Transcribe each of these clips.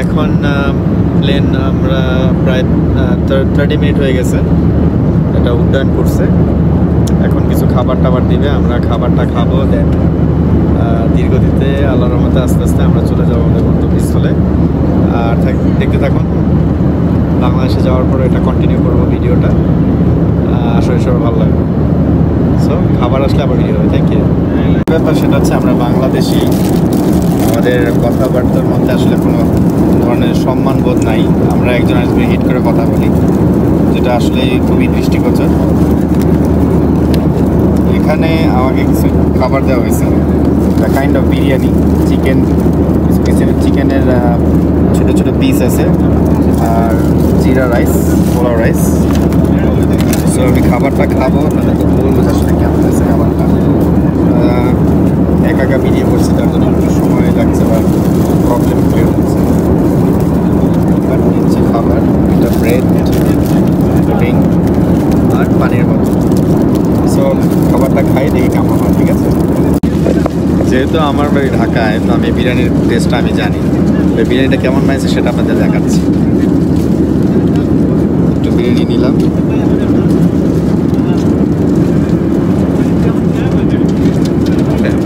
এখন প্লেন আমরা প্রায় 30 মিনিট হয়ে গেছে, এটা উড্ডয়ন করছে। এখন কিছু খাবার টাবার দিবে, আমরা খাবারটা খাবো। দেন দীর্ঘদিতে আল্লাহর রহমতে আস্তে আস্তে আমরা চলে যাবো আমাদের গন্তব্যস্থলে। আর দেখতে থাকুন, বাংলাদেশে যাওয়ার পরে এটা কন্টিনিউ করবো ভিডিওটা। আসলে সবার ভালো লাগবে। সো খাবার আসলে আবার ভিডিও হবে। Thank you. ব্যাপার সেটা হচ্ছে আমরা বাংলাদেশি, আমাদের কথাবার্তার মধ্যে আসলে কোনো ধরনের সম্মান বোধ নাই। আমরা একজন আরেকজনকে হিট করে কথা বলি, যেটা আসলে খুবই দৃষ্টিগোচর। এখানে আমাকে কিছু খাবার দেওয়া হয়েছে, একটা কাইন্ড অফ বিরিয়ানি, চিকেন, কিছু চিকেনের ছোটো ছোটো পিস আছে, আর জিরা রাইস, পোলাও রাইস। সো আমি খাবারটা খাবো, তাহলে তো বলবো আসলে কেমন আছে খাবারটা। একা ভিডিও করছি, তার জন্য একটু সময় লাগছে বা প্রবলেম ক্লিয়ার হচ্ছে। নিচ্ছে খাবার, একটা ব্রেড, পুডিং আর পানির মতো। সো খাবারটা খাই, দেখি কেমন হয়। ঠিক আছে, যেহেতু আমার বাড়ি ঢাকায়, তো আমি বিরিয়ানির টেস্টটা আমি জানি। বিরিয়ানিটা কেমন বানিয়েছে সেটা আপনাদের দেখাচ্ছি। একটু বিরিয়ানি নিলাম,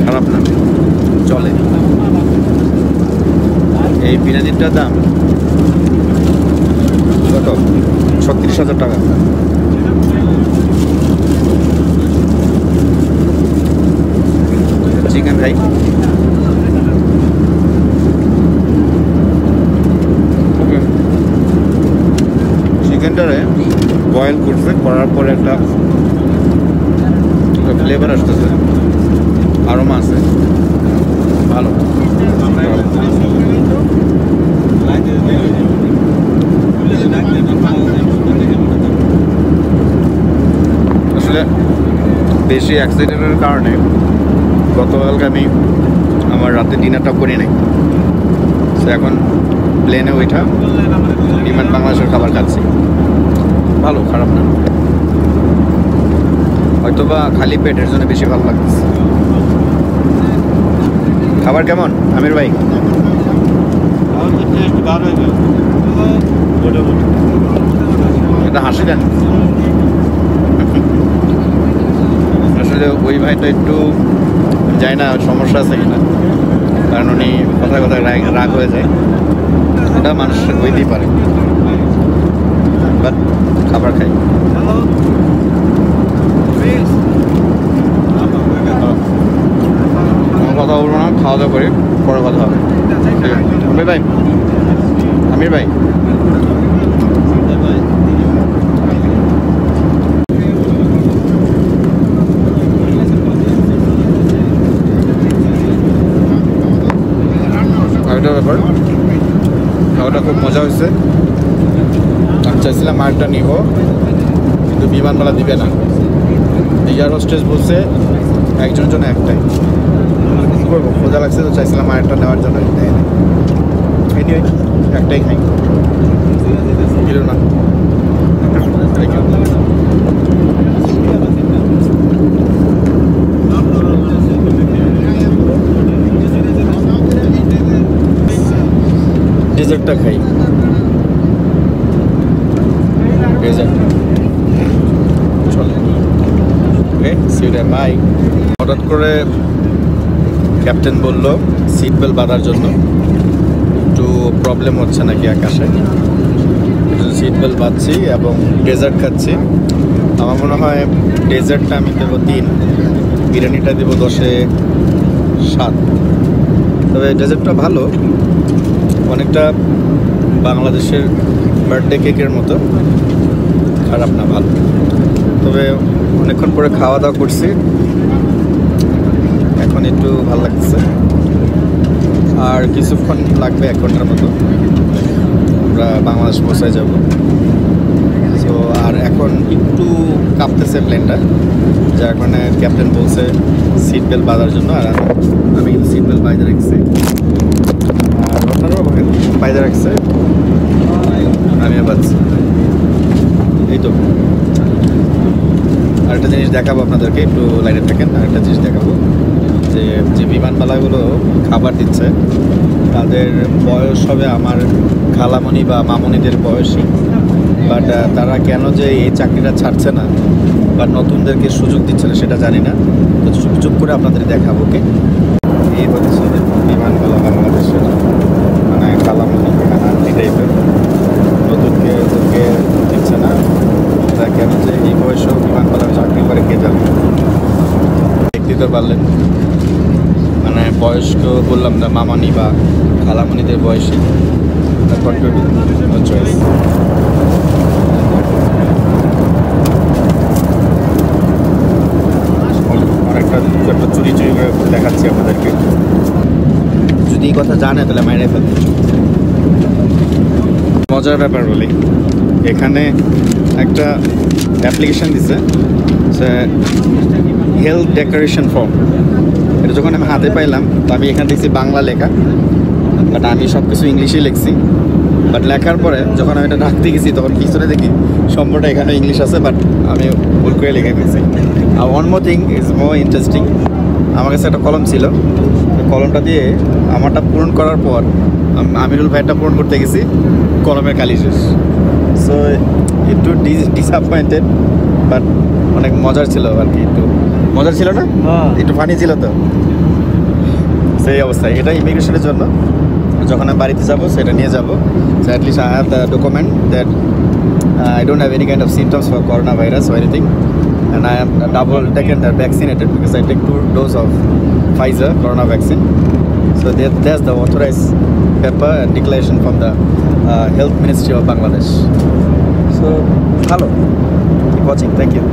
খারাপ না, চলে। এই বিরিয়ানিটার দাম কত? 36,000 টাকা। চিকেন খাই, চিকেনটারে বয়েল করছে, করার পরে একটা ফ্লেভার আসতেছে, আরোমা আছে, ভালো। আসলে বেশি অ্যাক্সিডেন্টের কারণে গতকালকে আমি আমার রাতে ডিনারটা করি নাই। সে এখন প্লেনে ওইটা বিমান বাংলাদেশের খাবার খাচ্ছি, ভালো, খারাপ না। হয়তোবা খালি পেটের জন্য বেশি ভালো লাগতেছে। খাবার কেমন আমির ভাই? এটা হাসি দেন। আসলে ওই ভাইটা একটু যায় না, সমস্যা আছে কিনা, কারণ উনি কথায় কথায় রাগ হয়ে যায়। এটা মানুষ হইতেই পারে, বাট খাবার খাই। কথা বলবো না, খাওয়া দাওয়া করি, পরে কথা হবে। আমির ভাই, আমির ভাই, আরেকটা ব্যাপার, খাওয়াটা খুব মজা হয়েছে। আমি চাইছিলাম আরেকটা নিব, কিন্তু বিমানবালা দিবে না। এয়ার হোস্টেস বলছে একজনের জন্য একটাই। কী করবো, খোঁজা লাগছে তো, চাইছিলাম আরেকটা নেওয়ার জন্য, এনিওয়ে একটাই খাই, দিল না। ডেজার্টটা খাই, ডেজার্ট চলে। ওকে, সিট বাই। হঠাৎ করে ক্যাপ্টেন বলল সিট বেল্ট বাঁধার জন্য, একটু প্রবলেম হচ্ছে নাকি আকাশে। সিট বেল্ট বাঁধছি এবং ডেজার্ট খাচ্ছি। আমার মনে হয় ডেজার্টটা আমি দেবো 3, বিরিয়ানিটা দেবো 10-এ 7। তবে ডেজার্টটা ভালো, অনেকটা বাংলাদেশের বার্থডে কেকের মতো, খারাপ না, ভালো। তবে অনেকক্ষণ পরে খাওয়া দাওয়া করছি, এখন একটু ভালো লাগছে। আর কিছুক্ষণ লাগবে, 1 ঘন্টার মতো আমরা বাংলাদেশ পৌঁছায় যাব। সো আর এখন একটু কাঁপতেছে প্লেনটা, যার কারণে ক্যাপ্টেন বলছে সিট বেল্ট বাঁধার জন্য। আর আমি সিট বেল্ট বাইরে রাখছি, আর আপনারাও বাইরে রাখছে, আমিও বাঁধছি। এই তো আরেকটা জিনিস দেখাবো আপনাদেরকে, একটু লাইনে থাকেন। আরেকটা জিনিস দেখাবো, যে বিমানবালাগুলো খাবার দিচ্ছে, তাদের বয়স হবে আমার খালামণি বা মামনিদের বয়সী, বাট তারা কেন যে এই চাকরিটা ছাড়ছে না বা নতুনদেরকে সুযোগ দিচ্ছে না সেটা জানি না। তো চুপ করে আপনাদের দেখাবো। ওকে, এই হচ্ছে বিমানগুলো বাংলাদেশের, মানে খালামণি আন্টি টাইপের, নতুনকে দিচ্ছে না। তারা কেন যে এই বয়সেও বিমানবালার চাকরি করে কে জানে। দেখতে তো পারলেন, মানে বয়স্ক বললাম না, মামানি বা খালামণিদের বয়সী। চয়েস অনেকটা একটা চুরি করে দেখাচ্ছি আপনাদেরকে। যদি এই কথা জানে তাহলে মাইনে ফেলতে। মজার ব্যাপার বলি, এখানে একটা অ্যাপ্লিকেশন দিছে, হেলথ ডেক্লারেশন ফর্ম। এটা যখন আমি হাতে পাইলাম, তো আমি এখানে দেখছি বাংলা লেখা, বাট আমি সব কিছু ইংলিশেই লিখছি। বাট লেখার পরে যখন আমি এটা রাখতে গেছি, তখন পিছনে দেখি সম্পূর্ণটা এখানে ইংলিশ আছে, বাট আমি ভুল করে লিখে ফেলছি। আর one more thing is more interesting, আমার কাছে একটা কলম ছিল, কলমটা দিয়ে আমারটা পূরণ করার পর আমিরুল ভাইটা পূরণ করতে গেছি, কলমের কালি শেষ। সো একটু ডিসঅ্যাপয়েন্টেড, বাট অনেক মজার ছিল আর কি। একটু মজার ছিল না, একটু ফানি ছিল। তো সেই অবস্থায় এটা ইমিগ্রেশনের জন্য যখন আমি বাড়িতে যাবো সেটা নিয়ে যাবো। So at least I have the document that I don't have any kind of symptoms for coronavirus or anything, and I am double taken vaccinated because I take 2 doses of Pfizer corona vaccine. So that's the authorized paper and declaration from the Health Ministry of Bangladesh. So hello, keep watching, thank you.